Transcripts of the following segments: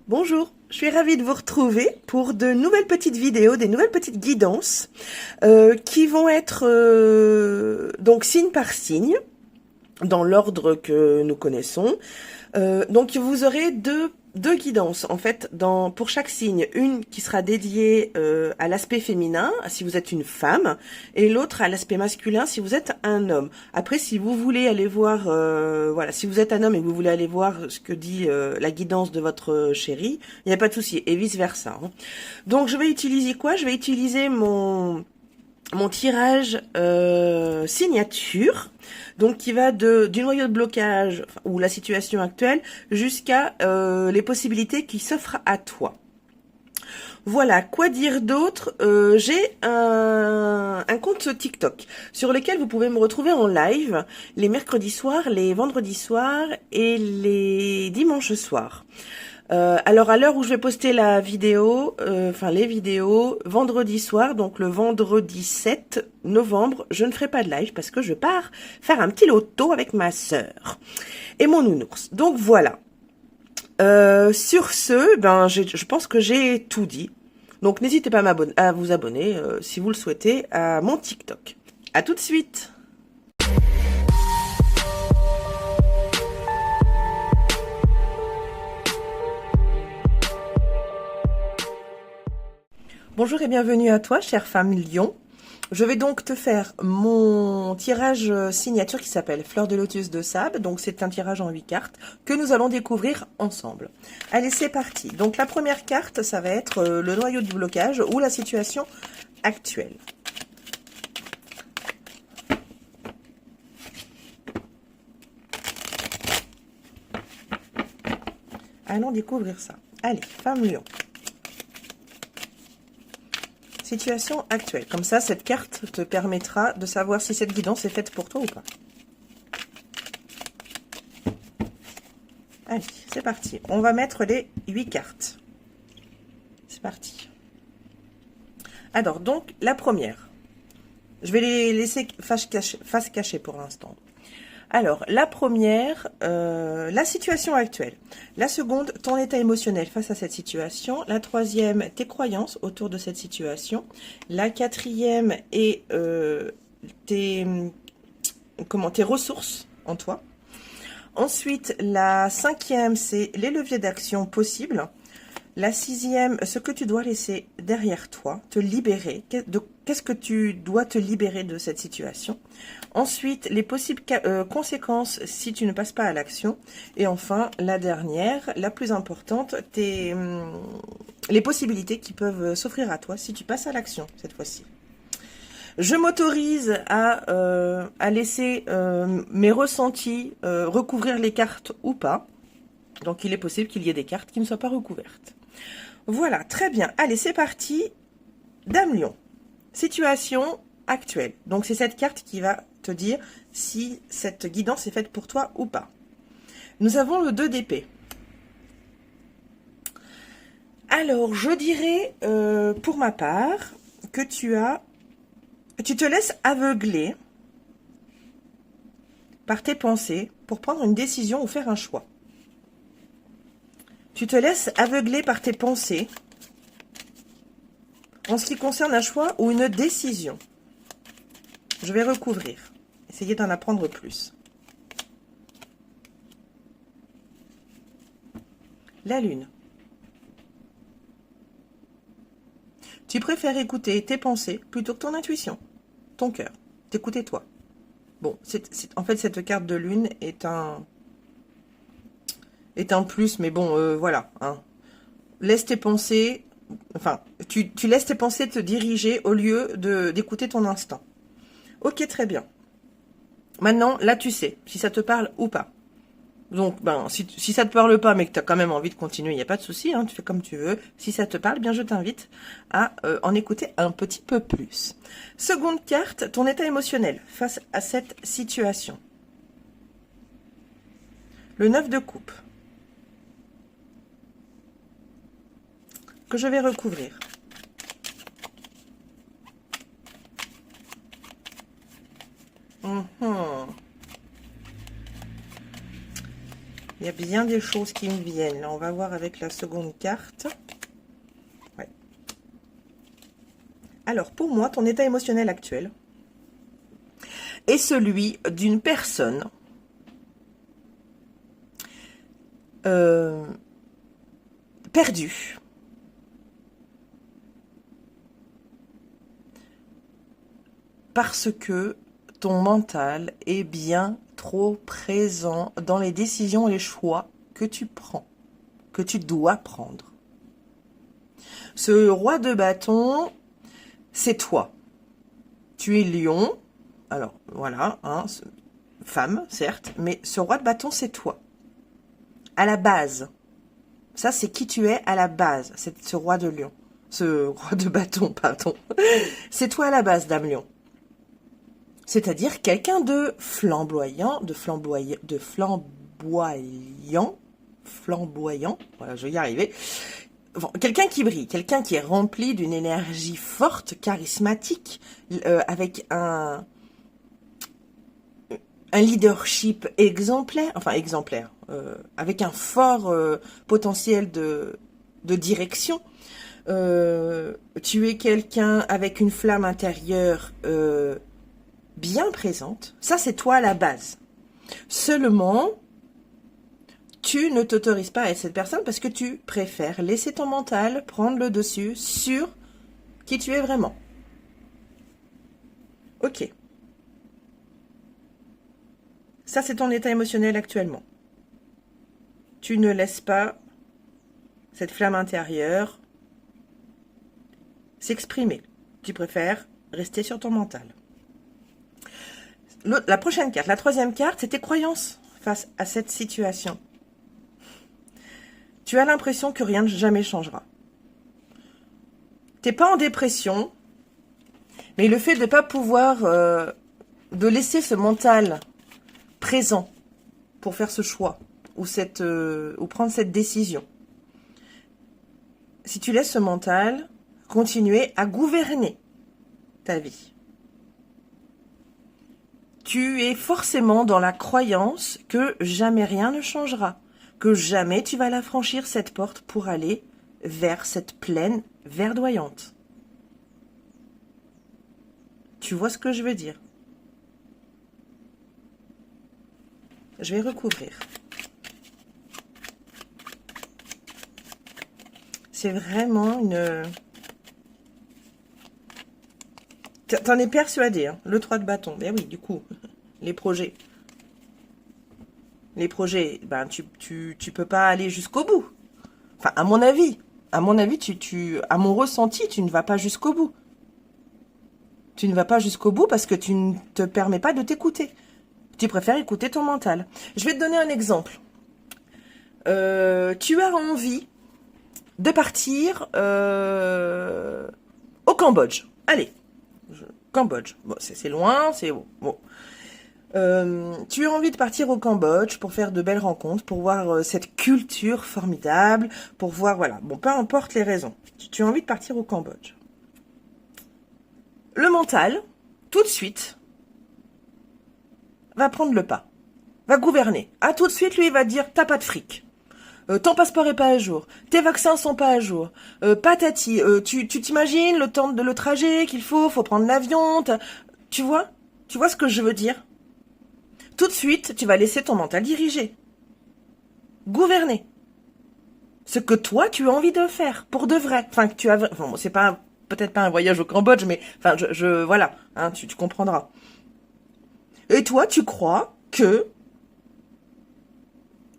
Bonjour, je suis ravie de vous retrouver pour de nouvelles petites vidéos, des nouvelles petites guidances qui vont être donc signe par signe, dans l'ordre que nous connaissons. Donc vous aurez deux guidances en fait pour chaque signe, une qui sera dédiée à l'aspect féminin si vous êtes une femme et l'autre à l'aspect masculin si vous êtes un homme. Après si vous voulez aller voir voilà, si vous êtes un homme et que vous voulez aller voir ce que dit la guidance de votre chéri, il n'y a pas de souci et vice versa. Hein. Donc je vais utiliser quoi? Je vais utiliser mon tirage signature, donc qui va du noyau de blocage ou la situation actuelle jusqu'à les possibilités qui s'offrent à toi. Voilà, quoi dire d'autre? J'ai un compte TikTok sur lequel vous pouvez me retrouver en live les mercredis soirs, les vendredis soirs et les dimanches soirs. Alors à l'heure où je vais poster la vidéo, les vidéos, vendredi soir, donc le vendredi 7 novembre, je ne ferai pas de live parce que je pars faire un petit loto avec ma sœur et mon nounours. Donc voilà. Sur ce, je pense que j'ai tout dit. Donc n'hésitez pas à vous abonner si vous le souhaitez à mon TikTok. À tout de suite. Bonjour et bienvenue à toi, chère femme lion. Je vais donc te faire mon tirage signature qui s'appelle Fleur de lotus de sable. Donc c'est un tirage en 8 cartes que nous allons découvrir ensemble. Allez, c'est parti. Donc la première carte, ça va être le noyau du blocage ou la situation actuelle. Allons découvrir ça. Allez, femme lion. Situation actuelle. Comme ça, cette carte te permettra de savoir si cette guidance est faite pour toi ou pas. Allez, c'est parti. On va mettre les 8 cartes. C'est parti. Alors, donc, la première. Je vais les laisser face cachée pour l'instant. Alors, la première, la situation actuelle. La seconde, ton état émotionnel face à cette situation. La troisième, tes croyances autour de cette situation. La quatrième est tes ressources en toi. Ensuite, la cinquième, c'est les leviers d'action possibles. La sixième, ce que tu dois laisser derrière toi, te libérer. Qu'est-ce que tu dois te libérer de cette situation? Ensuite, les possibles conséquences si tu ne passes pas à l'action. Et enfin, la dernière, la plus importante, les possibilités qui peuvent s'offrir à toi si tu passes à l'action cette fois-ci. Je m'autorise à laisser mes ressentis recouvrir les cartes ou pas. Donc, il est possible qu'il y ait des cartes qui ne soient pas recouvertes. Voilà, très bien. Allez, c'est parti. Dame Lion. Situation actuelle. Donc, c'est cette carte qui va te dire si cette guidance est faite pour toi ou pas. Nous avons le 2 d'épée. Alors, je dirais, pour ma part, que tu te laisses aveugler par tes pensées pour prendre une décision ou faire un choix. Tu te laisses aveugler par tes pensées en ce qui concerne un choix ou une décision. Je vais recouvrir. Essayez d'en apprendre plus. La lune. Tu préfères écouter tes pensées plutôt que ton intuition, ton cœur. T'écouter toi. Bon, en fait, cette carte de lune est un plus, mais bon, voilà. Hein. Laisse tes pensées, enfin, tu laisses tes pensées te diriger au lieu d'écouter ton instinct. Ok, très bien. Maintenant, là, tu sais si ça te parle ou pas. Donc, si ça te parle pas, mais que tu as quand même envie de continuer, il n'y a pas de souci, hein, tu fais comme tu veux. Si ça te parle, bien, je t'invite à en écouter un petit peu plus. Seconde carte, ton état émotionnel face à cette situation. Le 9 de coupe. Que je vais recouvrir. Il y a bien des choses qui me viennent. Là, on va voir avec la seconde carte. Ouais. Alors, pour moi, ton état émotionnel actuel est celui d'une personne perdue. Parce que ton mental est bien trop présent dans les décisions et les choix que tu prends, que tu dois prendre. Ce roi de bâton, c'est toi. Tu es lion, alors voilà, hein, femme, certes, mais ce roi de bâton, c'est toi. À la base. Ça, c'est qui tu es à la base, c'est ce roi de lion. Ce roi de bâton, pardon. C'est toi à la base, Dame Lion. C'est-à-dire quelqu'un de flamboyant, flamboyant, voilà, je vais y arriver. Bon, quelqu'un qui brille, quelqu'un qui est rempli d'une énergie forte, charismatique, avec un leadership exemplaire, avec un fort potentiel de direction. Tu es quelqu'un avec une flamme intérieure bien présente. Ça, c'est toi à la base. Seulement, tu ne t'autorises pas à être cette personne parce que tu préfères laisser ton mental prendre le dessus sur qui tu es vraiment. Ok. Ça, c'est ton état émotionnel actuellement. Tu ne laisses pas cette flamme intérieure s'exprimer. Tu préfères rester sur ton mental. La prochaine carte, la troisième carte, c'est tes croyances face à cette situation. Tu as l'impression que rien ne jamais changera. Tu n'es pas en dépression, mais le fait de ne pas pouvoir, de laisser ce mental présent pour faire ce choix ou prendre cette décision. Si tu laisses ce mental continuer à gouverner ta vie, tu es forcément dans la croyance que jamais rien ne changera, que jamais tu vas la franchir cette porte pour aller vers cette plaine verdoyante. Tu vois ce que je veux dire? Je vais recouvrir. C'est vraiment une... T'en es persuadé, hein, le 3 de bâton. Ben oui, du coup, les projets. Les projets, ben tu peux pas aller jusqu'au bout. Enfin, à mon avis, à mon ressenti, tu ne vas pas jusqu'au bout. Tu ne vas pas jusqu'au bout parce que tu ne te permets pas de t'écouter. Tu préfères écouter ton mental. Je vais te donner un exemple. Tu as envie de partir au Cambodge. Allez, Cambodge. Bon, c'est loin, c'est bon. Tu as envie de partir au Cambodge pour faire de belles rencontres, pour voir cette culture formidable, pour voir, voilà, bon, peu importe les raisons. Tu as envie de partir au Cambodge. Le mental, tout de suite, va prendre le pas, va gouverner. Ah, tout de suite, lui, il va dire, t'as pas de fric. Ton passeport est pas à jour, tes vaccins sont pas à jour, patati, tu t'imagines le temps le trajet qu'il faut prendre l'avion, tu vois ce que je veux dire? Tout de suite, tu vas laisser ton mental diriger, gouverner. Ce que toi, tu as envie de faire, pour de vrai. Enfin, que tu as... Enfin, bon, c'est pas peut-être pas un voyage au Cambodge, mais... Enfin, voilà, hein, tu comprendras. Et toi, tu crois que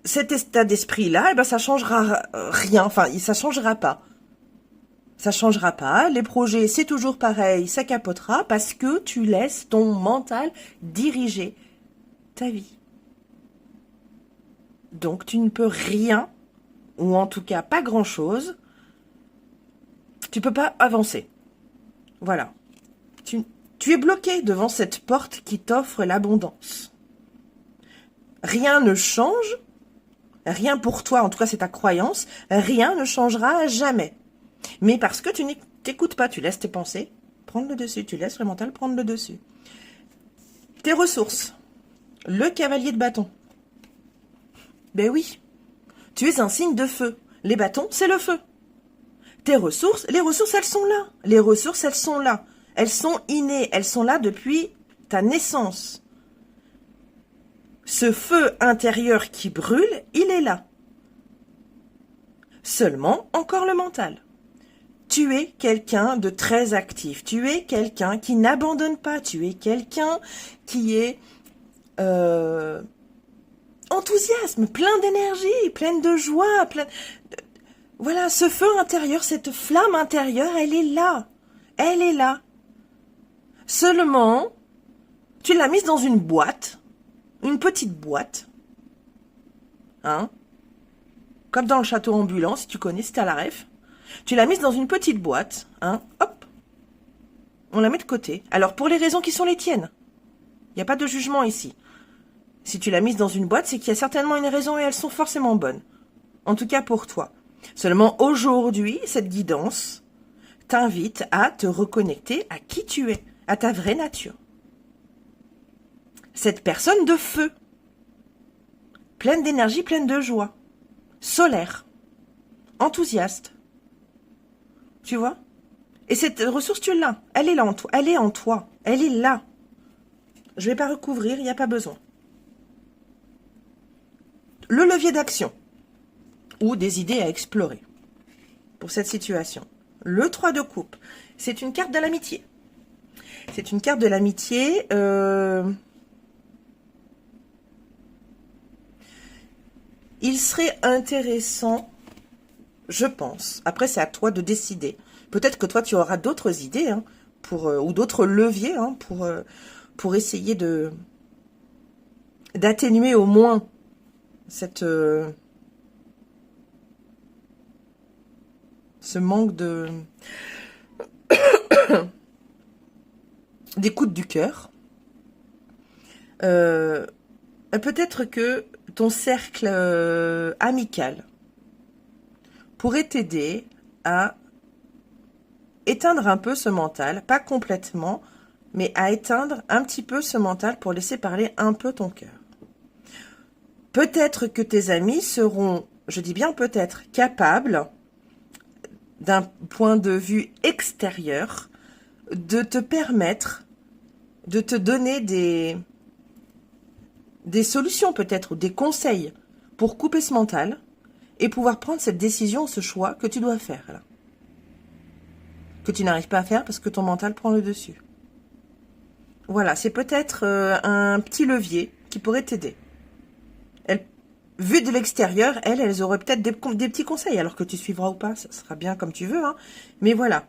cet état d'esprit-là, eh ben, ça changera rien. Enfin, ça changera pas. Ça changera pas. Les projets, c'est toujours pareil, ça capotera parce que tu laisses ton mental diriger ta vie. Donc, tu ne peux rien, ou en tout cas pas grand-chose, tu peux pas avancer. Voilà. Tu es bloqué devant cette porte qui t'offre l'abondance. Rien ne change, rien pour toi, en tout cas c'est ta croyance, rien ne changera jamais. Mais parce que tu n'écoutes pas, tu laisses tes pensées prendre le dessus, tu laisses le mental prendre le dessus. Tes ressources, le cavalier de bâton. Ben oui. Tu es un signe de feu. Les bâtons, c'est le feu. Tes ressources, les ressources, elles sont là. Les ressources, elles sont là. Elles sont innées. Elles sont là depuis ta naissance. Ce feu intérieur qui brûle, il est là. Seulement, encore le mental. Tu es quelqu'un de très actif. Tu es quelqu'un qui n'abandonne pas. Tu es quelqu'un qui est enthousiasme, plein d'énergie, plein de joie. Voilà, ce feu intérieur, cette flamme intérieure, elle est là. Elle est là. Seulement, tu l'as mise dans une boîte, une petite boîte, hein, comme dans le château ambulant, si tu connais, si t'as la ref. Tu l'as mise dans une petite boîte, hein, hop, on la met de côté. Alors, pour les raisons qui sont les tiennes, il n'y a pas de jugement ici. Si tu l'as mise dans une boîte, c'est qu'il y a certainement une raison et elles sont forcément bonnes. En tout cas pour toi. Seulement, aujourd'hui, cette guidance t'invite à te reconnecter à qui tu es, à ta vraie nature. Cette personne de feu, pleine d'énergie, pleine de joie, solaire, enthousiaste. Tu vois? Et cette ressource, tu l'as. Elle est là en toi. Elle est en toi. Elle est là. Je ne vais pas recouvrir, il n'y a pas besoin. Le levier d'action ou des idées à explorer pour cette situation. Le 3 de coupe, c'est une carte de l'amitié. C'est une carte de l'amitié. Il serait intéressant, je pense, après c'est à toi de décider. Peut-être que toi tu auras d'autres idées hein, ou d'autres leviers hein, pour essayer d'atténuer au moins ce manque d'écoute du cœur. Peut-être que ton cercle amical pourrait t'aider à éteindre un peu ce mental, pas complètement, mais à éteindre un petit peu ce mental pour laisser parler un peu ton cœur. Peut-être que tes amis seront, je dis bien peut-être, capables, d'un point de vue extérieur, de te permettre, de te donner des solutions peut-être, ou des conseils pour couper ce mental et pouvoir prendre cette décision, ce choix que tu dois faire là. Que tu n'arrives pas à faire parce que ton mental prend le dessus. Voilà, c'est peut-être un petit levier qui pourrait t'aider. Vu de l'extérieur, elles auraient peut-être des petits conseils, alors que tu suivras ou pas, ça sera bien comme tu veux. Hein. Mais voilà,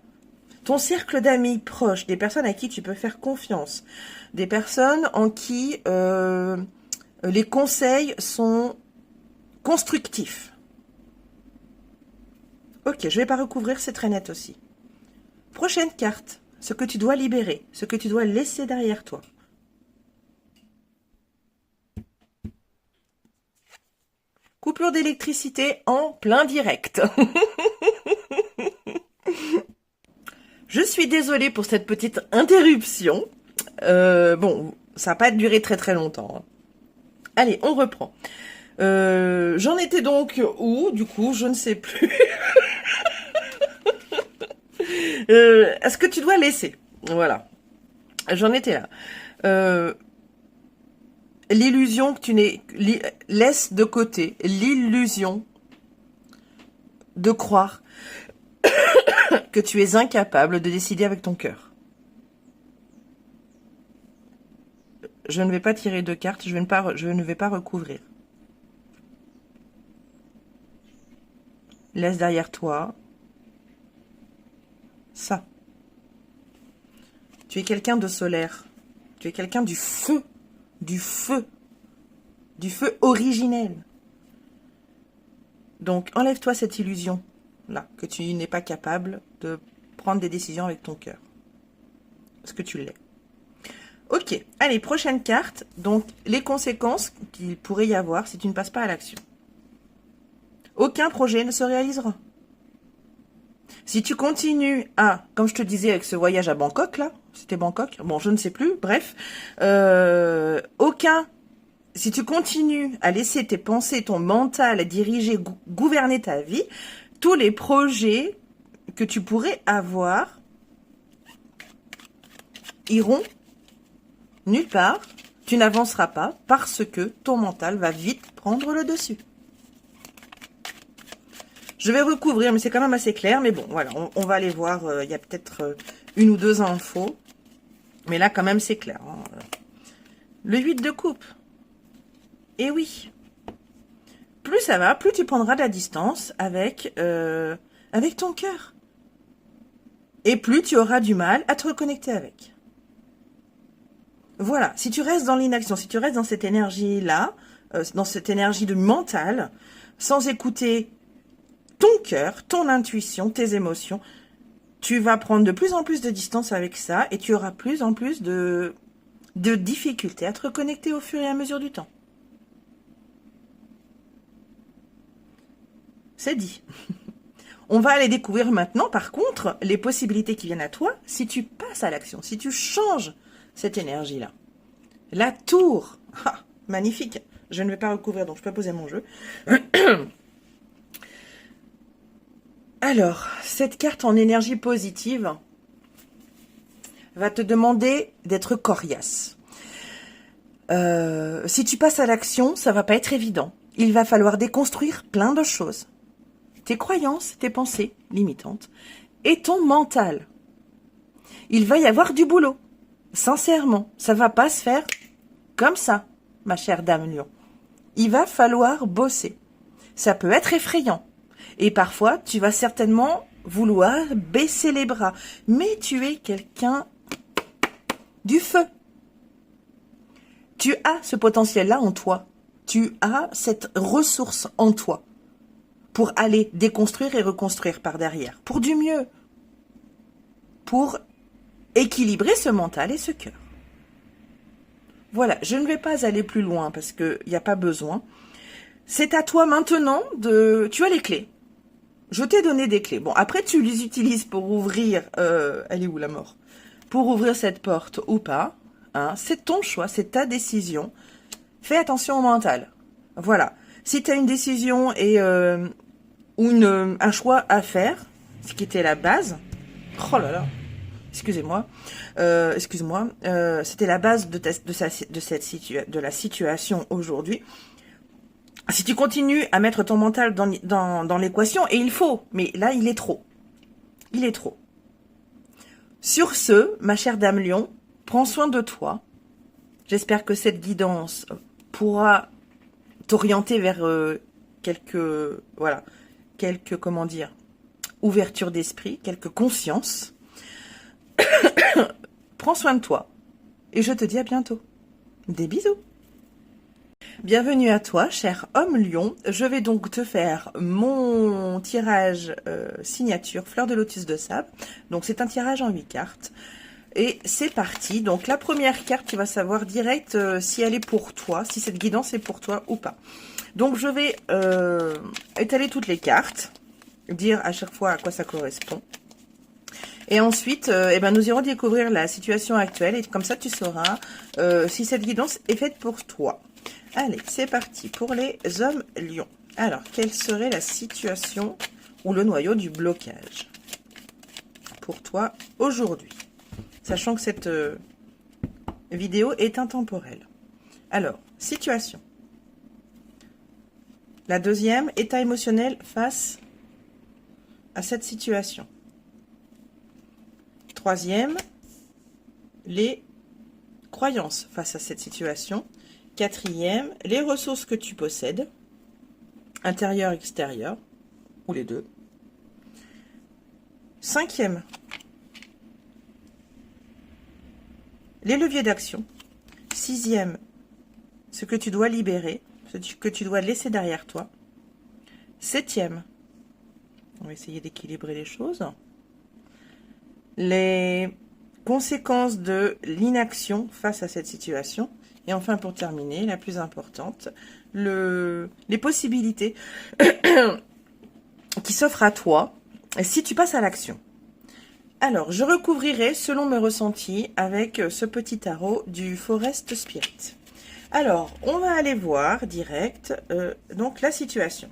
ton cercle d'amis proches, des personnes à qui tu peux faire confiance, des personnes en qui les conseils sont constructifs. Ok, je vais pas recouvrir, c'est très net aussi. Prochaine carte, ce que tu dois libérer, ce que tu dois laisser derrière toi. Coupure d'électricité en plein direct. Je suis désolée pour cette petite interruption. Bon, ça va pas duré très très longtemps. Hein. Allez, on reprend. J'en étais donc où? Du coup, je ne sais plus. Est-ce que tu dois laisser? Voilà. J'en étais là. L'illusion que tu n'es... Laisse de côté l'illusion de croire que tu es incapable de décider avec ton cœur. Je ne vais pas tirer de cartes, je ne vais pas recouvrir. Laisse derrière toi ça. Tu es quelqu'un de solaire. Tu es quelqu'un du feu. Du feu. Du feu originel. Donc, enlève-toi cette illusion-là, que tu n'es pas capable de prendre des décisions avec ton cœur. Parce que tu l'es. Ok, allez, prochaine carte. Donc, les conséquences qu'il pourrait y avoir si tu ne passes pas à l'action. Aucun projet ne se réalisera. Si tu continues à, comme je te disais avec ce voyage à Bangkok, là, c'était Bangkok, bon, je ne sais plus, bref, aucun si tu continues à laisser tes pensées, ton mental diriger, gouverner ta vie, tous les projets que tu pourrais avoir iront nulle part. Tu n'avanceras pas parce que ton mental va vite prendre le dessus. Je vais recouvrir, mais c'est quand même assez clair. Mais bon, voilà, on va aller voir. Il y a peut-être une ou deux infos. Mais là, quand même, c'est clair. Hein. Le 8 de coupe. Et oui. Plus ça va, plus tu prendras de la distance avec ton cœur. Et plus tu auras du mal à te reconnecter avec. Voilà, si tu restes dans l'inaction, si tu restes dans cette énergie-là, dans cette énergie de mental, sans écouter ton cœur, ton intuition, tes émotions, tu vas prendre de plus en plus de distance avec ça et tu auras plus en plus de difficultés à te reconnecter au fur et à mesure du temps. C'est dit. On va aller découvrir maintenant, par contre, les possibilités qui viennent à toi si tu passes à l'action, si tu changes cette énergie-là. La tour. Ah, magnifique. Je ne vais pas recouvrir, donc je peux poser mon jeu. Alors, cette carte en énergie positive va te demander d'être coriace. Si tu passes à l'action, ça va pas être évident. Il va falloir déconstruire plein de choses. Tes croyances, tes pensées limitantes et ton mental. Il va y avoir du boulot. Sincèrement, ça va pas se faire comme ça, ma chère dame lion. Il va falloir bosser. Ça peut être effrayant. Et parfois, tu vas certainement vouloir baisser les bras. Mais tu es quelqu'un du feu. Tu as ce potentiel-là en toi. Tu as cette ressource en toi pour aller déconstruire et reconstruire par derrière. Pour du mieux. Pour équilibrer ce mental et ce cœur. Voilà, je ne vais pas aller plus loin parce qu'il n'y a pas besoin. C'est à toi maintenant de... Tu as les clés. Je t'ai donné des clés. Bon, après, tu les utilises pour ouvrir... elle est où la mort? Pour ouvrir cette porte ou pas. Hein, c'est ton choix, c'est ta décision. Fais attention au mental. Voilà. Si tu as une décision et ou un choix à faire, ce qui était la base... Oh là là, excusez-moi, excuse-moi, c'était la base de la situation aujourd'hui. Si tu continues à mettre ton mental dans l'équation, et il faut, mais là, il est trop. Il est trop. Sur ce, ma chère dame lion, prends soin de toi. J'espère que cette guidance pourra t'orienter vers quelques, comment dire, ouverture d'esprit, quelques consciences. Prends soin de toi. Et je te dis à bientôt. Des bisous. Bienvenue à toi, cher homme lion. Je vais donc te faire mon tirage signature Fleur de Lotus de Sable. Donc c'est un tirage en 8 cartes. Et c'est parti. Donc la première carte, tu vas savoir direct si elle est pour toi, si cette guidance est pour toi ou pas. Donc je vais étaler toutes les cartes, dire à chaque fois à quoi ça correspond. Et ensuite, nous irons découvrir la situation actuelle et comme ça tu sauras si cette guidance est faite pour toi. Allez, c'est parti pour les hommes lions. Alors, quelle serait la situation ou le noyau du blocage pour toi aujourd'hui? Sachant que cette vidéo est intemporelle. Alors, situation. La deuxième, état émotionnel face à cette situation. Troisième, les croyances face à cette situation. Quatrième, les ressources que tu possèdes, intérieures, extérieures, ou les deux. Cinquième, les leviers d'action. Sixième, ce que tu dois libérer, ce que tu dois laisser derrière toi. Septième, on va essayer d'équilibrer les choses. Les conséquences de l'inaction face à cette situation. Et enfin, pour terminer, la plus importante, les possibilités qui s'offrent à toi si tu passes à l'action. Alors, je recouvrirai selon mes ressentis avec ce petit tarot du Forest Spirit. Alors, on va aller voir direct donc la situation.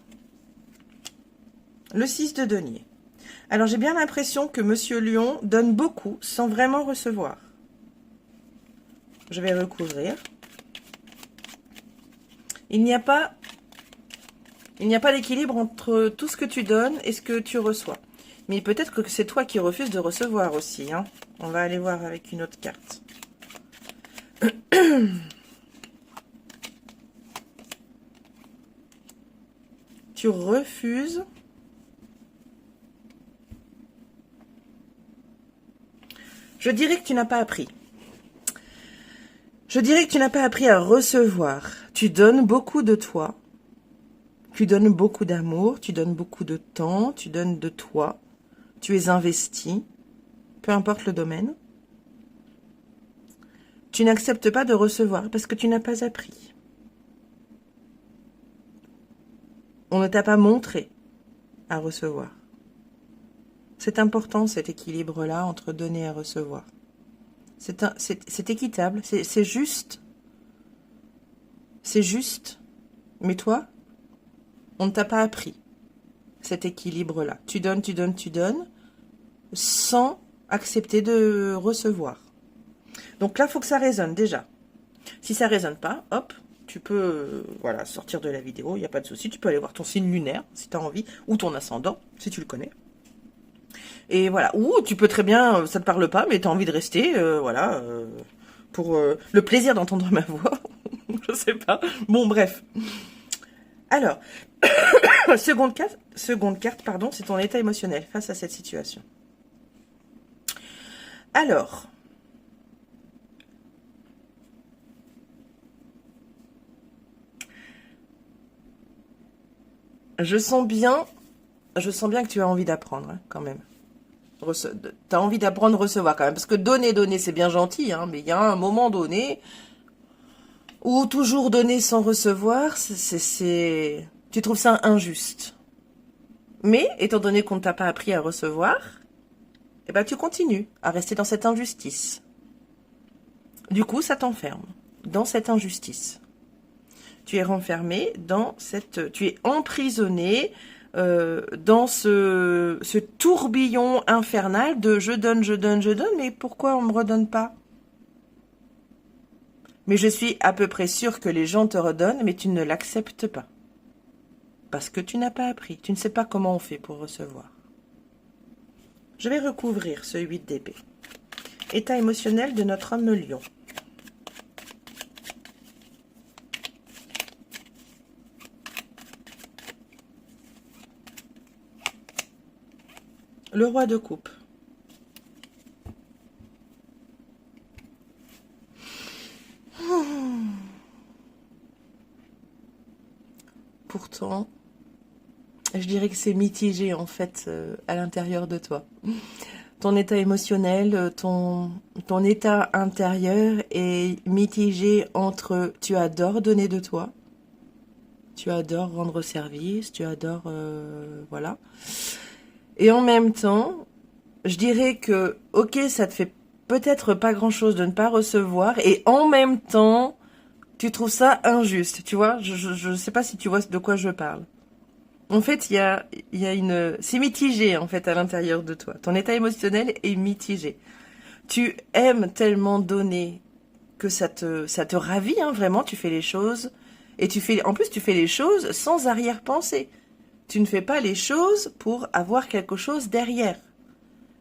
Le 6 de denier. Alors, j'ai bien l'impression que Monsieur Lion donne beaucoup sans vraiment recevoir. Je vais recouvrir. Il n'y a pas d'équilibre entre tout ce que tu donnes et ce que tu reçois. Mais peut-être que c'est toi qui refuses de recevoir aussi. Hein. On va aller voir avec une autre carte. Tu refuses. Je dirais que tu n'as pas appris. Je dirais que tu n'as pas appris à recevoir. Tu donnes beaucoup de toi. Tu donnes beaucoup d'amour. Tu donnes beaucoup de temps. Tu donnes de toi. Tu es investi. Peu importe le domaine. Tu n'acceptes pas de recevoir parce que tu n'as pas appris. On ne t'a pas montré à recevoir. C'est important cet équilibre-là entre donner et recevoir. C'est équitable, c'est juste. C'est juste. Mais toi, on ne t'a pas appris cet équilibre-là. Tu donnes, tu donnes, tu donnes, sans accepter de recevoir. Donc là, il faut que ça résonne déjà. Si ça résonne pas, hop, tu peux voilà, sortir de la vidéo, il n'y a pas de souci. Tu peux aller voir ton signe lunaire, si tu as envie, ou ton ascendant, si tu le connais. Et voilà, ou tu peux très bien, ça ne te parle pas, mais tu as envie de rester, voilà, pour le plaisir d'entendre ma voix. Je sais pas. Bon, bref. Alors, seconde carte, pardon, c'est ton état émotionnel face à cette situation. Alors, je sens bien que tu as envie d'apprendre, hein, quand même. Tu as envie d'apprendre à recevoir, quand même. Parce que donner, c'est bien gentil, hein, mais il y a un moment donné où toujours donner sans recevoir, tu trouves ça injuste. Mais, étant donné qu'on ne t'a pas appris à recevoir, eh ben, tu continues à rester dans cette injustice. Du coup, ça t'enferme dans cette injustice. Tu es renfermé dans cette... Tu es emprisonné dans ce tourbillon infernal de je donne, je donne, je donne, mais pourquoi on ne me redonne pas? Mais je suis à peu près sûre que les gens te redonnent, mais tu ne l'acceptes pas. Parce que tu n'as pas appris. Tu ne sais pas comment on fait pour recevoir. Je vais recouvrir ce 8 d'épée. État émotionnel de notre homme lion. Le roi de coupe. Pourtant, je dirais que c'est mitigé en fait à l'intérieur de toi. Ton état émotionnel, ton état intérieur est mitigé entre tu adores donner de toi, tu adores rendre service, tu adores... voilà. Et en même temps, je dirais que, ok, ça te fait peut-être pas grand-chose de ne pas recevoir, et en même temps, tu trouves ça injuste, tu vois. Je ne sais pas si tu vois de quoi je parle. En fait, il y a une... C'est mitigé, en fait, à l'intérieur de toi. Ton état émotionnel est mitigé. Tu aimes tellement donner que ça te ravit, hein, vraiment. Tu fais les choses. Et en plus, tu fais les choses sans arrière-pensée. Tu ne fais pas les choses pour avoir quelque chose derrière.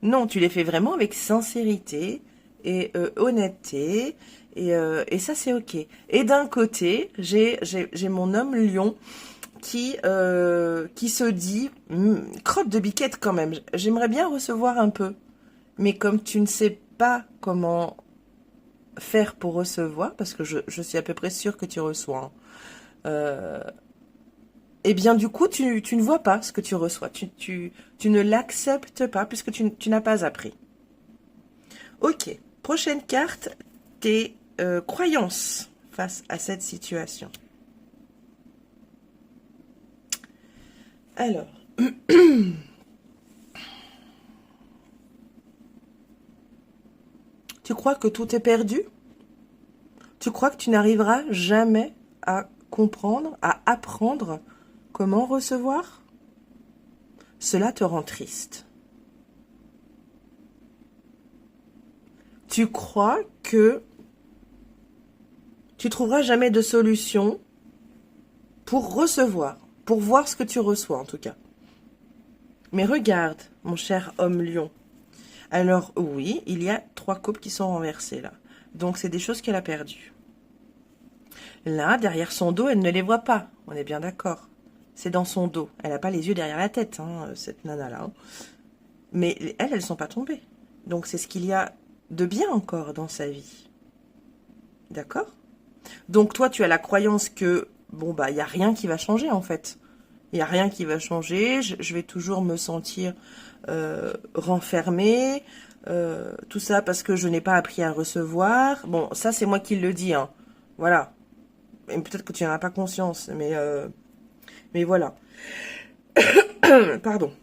Non, tu les fais vraiment avec sincérité et honnêteté. Et ça, c'est ok. Et d'un côté, j'ai mon homme lion qui se dit crotte de biquette quand même. J'aimerais bien recevoir un peu. Mais comme tu ne sais pas comment faire pour recevoir, parce que je suis à peu près sûre que tu reçois, hein, eh bien du coup tu ne vois pas ce que tu reçois. Tu ne l'acceptes pas puisque tu n'as pas appris. Ok, prochaine carte, tes croyances face à cette situation. Alors, tu crois que tout est perdu? Tu crois que tu n'arriveras jamais à comprendre, à apprendre comment recevoir? Cela te rend triste. Tu crois que tu trouveras jamais de solution pour recevoir, pour voir ce que tu reçois en tout cas. Mais regarde, mon cher homme lion. Alors oui, il y a 3 coupes qui sont renversées là. Donc c'est des choses qu'elle a perdues. Là, derrière son dos, elle ne les voit pas. On est bien d'accord. C'est dans son dos. Elle n'a pas les yeux derrière la tête, hein, cette nana-là. Hein. Mais elles sont pas tombées. Donc c'est ce qu'il y a de bien encore dans sa vie. D'accord? Donc toi, tu as la croyance que, bon, bah, il n'y a rien qui va changer en fait. Il n'y a rien qui va changer. Je vais toujours me sentir renfermée. Tout ça parce que je n'ai pas appris à recevoir. Bon, ça, c'est moi qui le dis. Hein. Voilà. Et peut-être que tu n'en as pas conscience, mais voilà. Pardon.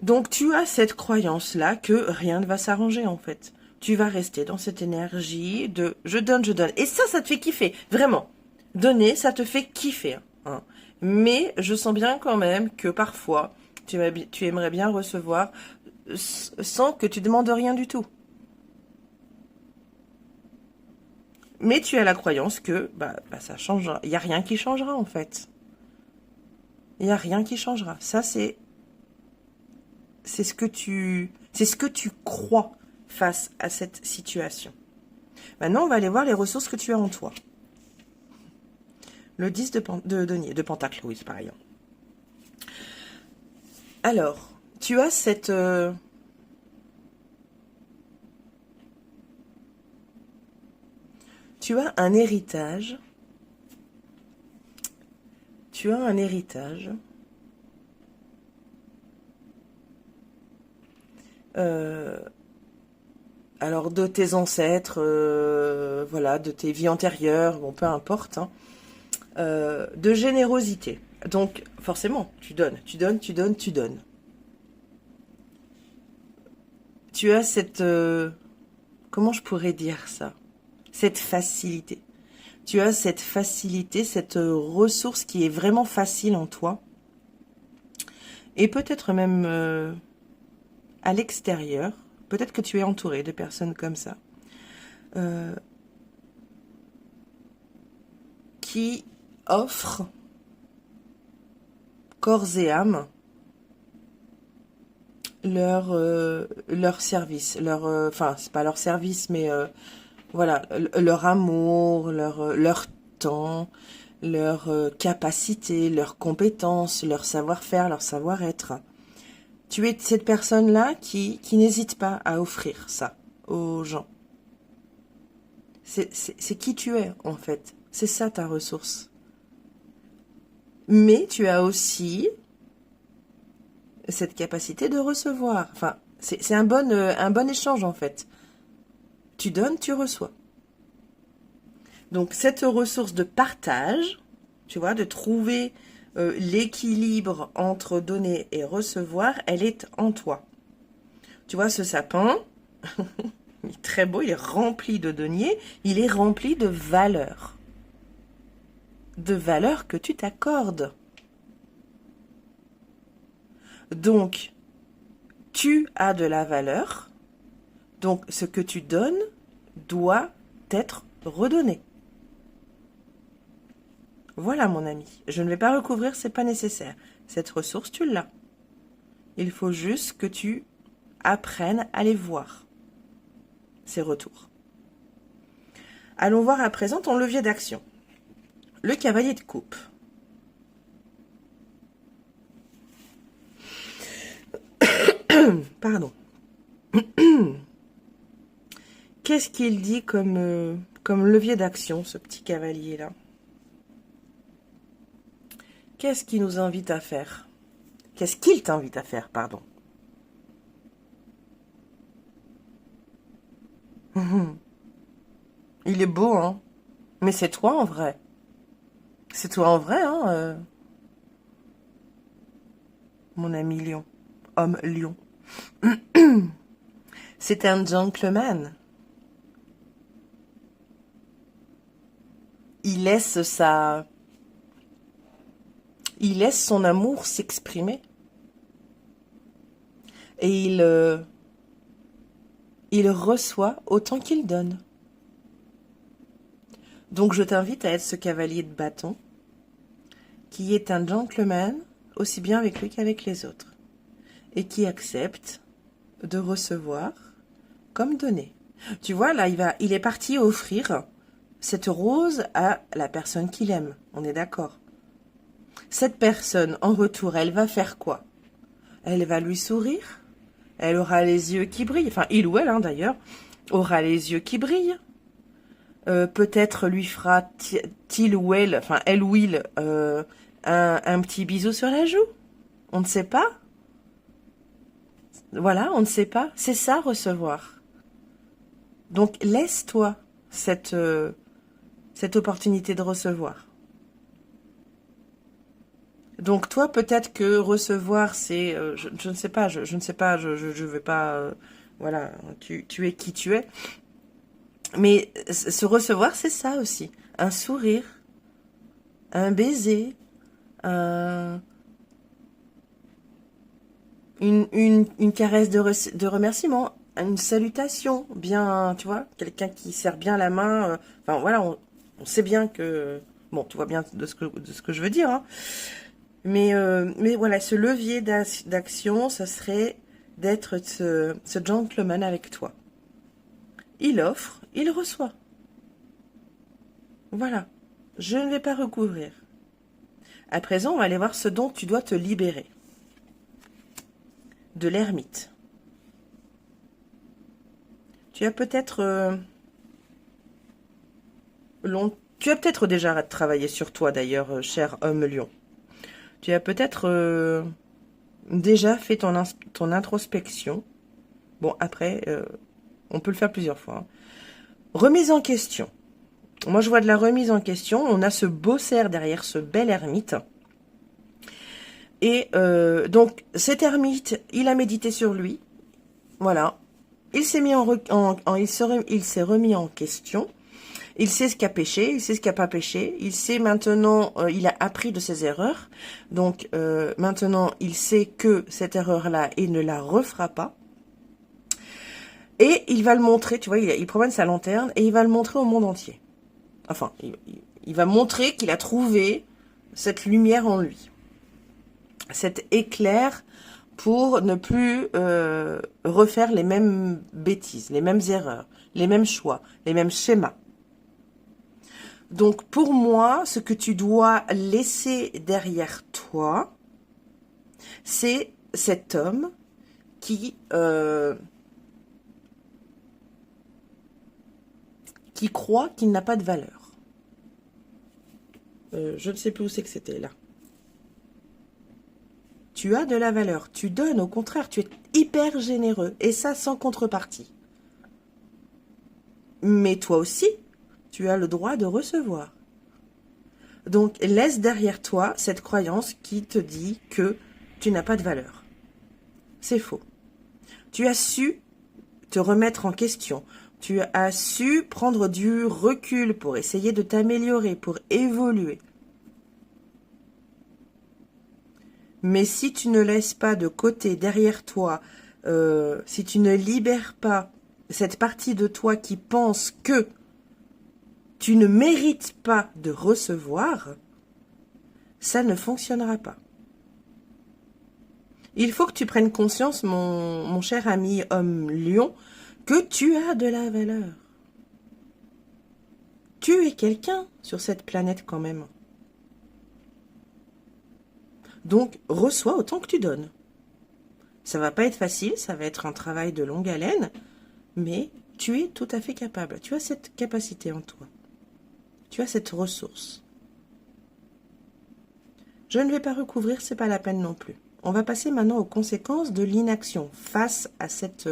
Donc, tu as cette croyance-là que rien ne va s'arranger, en fait. Tu vas rester dans cette énergie de je donne, je donne. Et ça te fait kiffer. Vraiment. Donner, ça te fait kiffer. Hein. Mais je sens bien quand même que parfois, tu aimerais bien recevoir sans que tu demandes rien du tout. Mais tu as la croyance que ça changera. Il n'y a rien qui changera en fait. Il n'y a rien qui changera. Ça, c'est ce que tu crois face à cette situation. Maintenant, on va aller voir les ressources que tu as en toi. Le 10 de denier, de pentacle, oui, c'est pareil. Alors, tu as cette... tu as un héritage. Tu as un héritage. Alors, de tes ancêtres, voilà, de tes vies antérieures, bon, peu importe, hein, de générosité. Donc, forcément, tu donnes, tu donnes, tu donnes, tu donnes. Tu as cette... comment je pourrais dire ça? Cette facilité. Tu as cette facilité, cette ressource qui est vraiment facile en toi. Et peut-être même à l'extérieur. Peut-être que tu es entouré de personnes comme ça. Qui offrent corps et âme leur service. Enfin, c'est pas leur service, mais voilà, leur amour, leur temps, leur capacité, leurs compétences, leur savoir-faire, leur savoir-être. Tu es cette personne-là qui n'hésite pas à offrir ça aux gens. C'est qui tu es, en fait. C'est ça ta ressource. Mais tu as aussi cette capacité de recevoir. Enfin, c'est un bon échange, en fait. Tu donnes, tu reçois. Donc, cette ressource de partage, tu vois, de trouver l'équilibre entre donner et recevoir, elle est en toi. Tu vois, ce sapin, il est très beau, il est rempli de deniers, il est rempli de valeurs. De valeurs que tu t'accordes. Donc, tu as de la valeur, donc ce que tu donnes doit être redonné. Voilà mon ami, je ne vais pas recouvrir, c'est pas nécessaire. Cette ressource, tu l'as. Il faut juste que tu apprennes à les voir, ces retours. Allons voir à présent ton levier d'action. Le cavalier de coupe. Pardon. Qu'est-ce qu'il dit comme levier d'action, ce petit cavalier-là? Qu'est-ce qu'il nous invite à faire? Qu'est-ce qu'il t'invite à faire, pardon? Il est beau, hein? Mais c'est toi en vrai. C'est toi en vrai, hein, mon ami lion. Homme lion. C'est un gentleman. il laisse il laisse son amour s'exprimer. Et il reçoit autant qu'il donne. Donc je t'invite à être ce cavalier de bâton, qui est un gentleman, aussi bien avec lui qu'avec les autres, et qui accepte de recevoir comme donner. Tu vois, là, il est parti offrir cette rose à la personne qu'il aime. On est d'accord. Cette personne, en retour, elle va faire quoi? Elle va lui sourire. Elle aura les yeux qui brillent. Enfin, il ou elle, hein, d'ailleurs, aura les yeux qui brillent. Peut-être lui fera-t-il ou elle, enfin, elle ou il, un petit bisou sur la joue. On ne sait pas. Voilà, on ne sait pas. C'est ça, recevoir. Donc, laisse-toi cette opportunité de recevoir. Donc, toi, peut-être que recevoir, c'est... je ne sais pas, je ne sais pas, je vais pas... voilà, tu es qui tu es. Mais se recevoir, c'est ça aussi. Un sourire, un baiser, une caresse de remerciement, une salutation, bien, tu vois, quelqu'un qui serre bien la main. Enfin, voilà, on sait bien que... Bon, tu vois bien de ce que je veux dire, hein. Mais voilà, ce levier d'action, ce serait d'être ce gentleman avec toi. Il offre, il reçoit. Voilà, je ne vais pas recouvrir. À présent, on va aller voir ce dont tu dois te libérer. De l'ermite. Tu as peut-être tu as peut-être déjà travaillé sur toi d'ailleurs, cher homme lion. Tu as peut-être déjà fait ton introspection. Bon, après, on peut le faire plusieurs fois, hein. Remise en question. Moi, je vois de la remise en question. On a ce beau cerf derrière ce bel ermite. Et donc, cet ermite, il a médité sur lui. Voilà. Il s'est il s'est remis en question. Il sait ce qu'a péché, il sait ce qui n'a pas péché. Il sait maintenant, il a appris de ses erreurs. Donc, maintenant, il sait que cette erreur-là, il ne la refera pas. Et il va le montrer, tu vois, il promène sa lanterne et il va le montrer au monde entier. Enfin, il va montrer qu'il a trouvé cette lumière en lui. Cet éclair pour ne plus refaire les mêmes bêtises, les mêmes erreurs, les mêmes choix, les mêmes schémas. Donc, pour moi, ce que tu dois laisser derrière toi, c'est cet homme qui croit qu'il n'a pas de valeur. Je ne sais plus où c'est que c'était, là. Tu as de la valeur, tu donnes, au contraire, tu es hyper généreux, et ça sans contrepartie. Mais toi aussi, tu as le droit de recevoir. Donc, laisse derrière toi cette croyance qui te dit que tu n'as pas de valeur. C'est faux. Tu as su te remettre en question. Tu as su prendre du recul pour essayer de t'améliorer, pour évoluer. Mais si tu ne laisses pas de côté derrière toi, si tu ne libères pas cette partie de toi qui pense que tu ne mérites pas de recevoir, ça ne fonctionnera pas. Il faut que tu prennes conscience, mon cher ami homme lion, que tu as de la valeur. Tu es quelqu'un sur cette planète quand même. Donc, reçois autant que tu donnes. Ça va pas être facile, ça va être un travail de longue haleine, mais tu es tout à fait capable. Tu as cette capacité en toi. Tu as cette ressource. Je ne vais pas recouvrir, c'est pas la peine non plus. On va passer maintenant aux conséquences de l'inaction face à cette...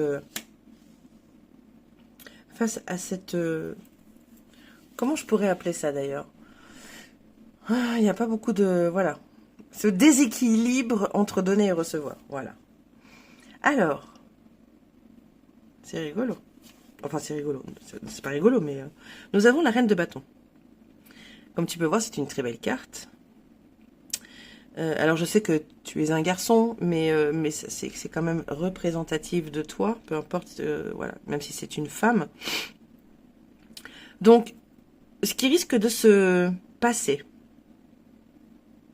comment je pourrais appeler ça d'ailleurs? Il n'y a pas beaucoup de... Voilà. Ce déséquilibre entre donner et recevoir. Voilà. Alors, c'est rigolo. Enfin, c'est rigolo. C'est pas rigolo, mais nous avons la reine de bâton. Comme tu peux voir, c'est une très belle carte. Alors je sais que tu es un garçon, mais c'est quand même représentatif de toi, peu importe, voilà, même si c'est une femme. Donc, ce qui risque de se passer,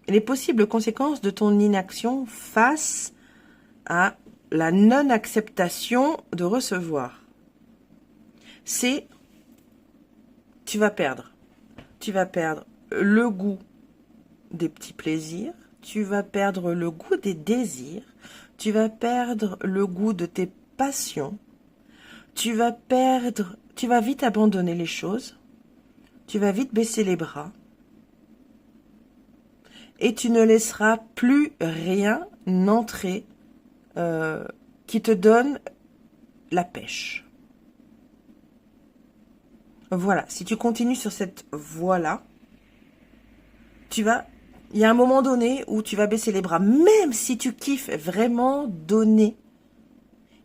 les possibles conséquences de ton inaction face à la non-acceptation de recevoir, c'est tu vas perdre. Tu vas perdre le goût des petits plaisirs, tu vas perdre le goût des désirs, tu vas perdre le goût de tes passions, tu vas vite abandonner les choses, tu vas vite baisser les bras, et tu ne laisseras plus rien entrer qui te donne la pêche. Voilà, si tu continues sur cette voie-là, il y a un moment donné où tu vas baisser les bras, même si tu kiffes vraiment donner,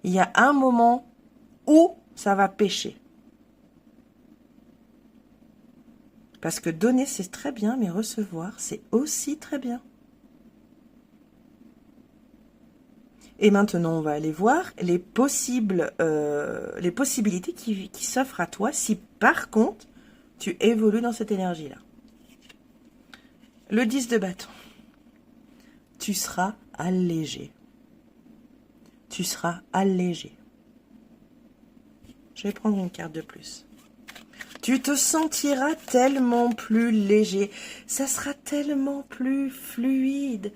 il y a un moment où ça va pêcher. Parce que donner, c'est très bien, mais recevoir, c'est aussi très bien. Et maintenant, on va aller voir les possibilités qui s'offrent à toi si, par contre, tu évolues dans cette énergie-là. Le 10 de bâton. Tu seras allégé. Tu seras allégé. Je vais prendre une carte de plus. Tu te sentiras tellement plus léger. Ça sera tellement plus fluide.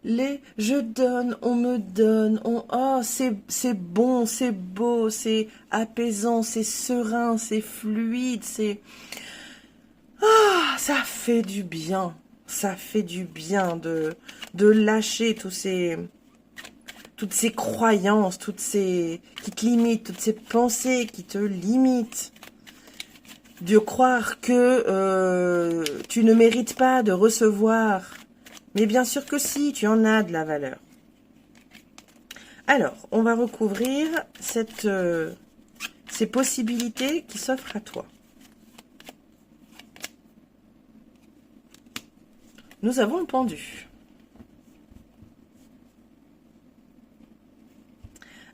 Je donne, on me donne, oh, c'est bon, c'est beau, c'est apaisant, c'est serein, c'est fluide, ça fait du bien. Ça fait du bien de lâcher toutes ces croyances, qui te limitent, toutes ces pensées qui te limitent. De croire que tu ne mérites pas de recevoir. Mais bien sûr que si, tu en as de la valeur. Alors, on va recouvrir ces possibilités qui s'offrent à toi. Nous avons le pendu.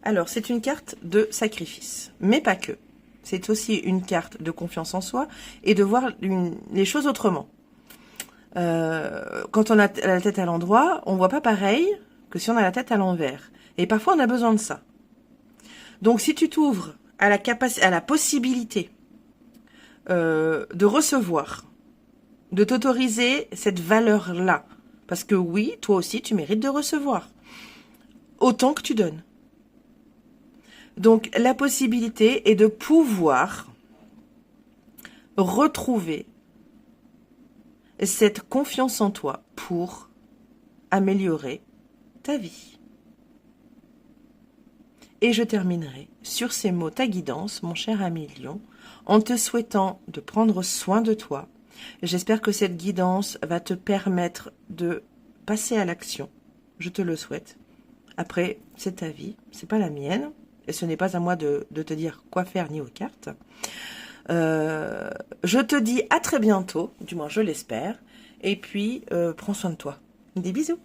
Alors, c'est une carte de sacrifice, mais pas que. C'est aussi une carte de confiance en soi et de voir les choses autrement. Quand on a la tête à l'endroit, on voit pas pareil que si on a la tête à l'envers. Et parfois, on a besoin de ça. Donc, si tu t'ouvres à la possibilité de recevoir, de t'autoriser cette valeur-là, parce que oui, toi aussi, tu mérites de recevoir autant que tu donnes. Donc, la possibilité est de pouvoir retrouver cette confiance en toi pour améliorer ta vie. Et je terminerai sur ces mots, ta guidance, mon cher ami Lion, en te souhaitant de prendre soin de toi. J'espère que cette guidance va te permettre de passer à l'action. Je te le souhaite. Après, c'est ta vie, c'est pas la mienne, et ce n'est pas à moi de te dire quoi faire ni aux cartes. Je te dis à très bientôt, du moins je l'espère, et puis prends soin de toi. Des bisous.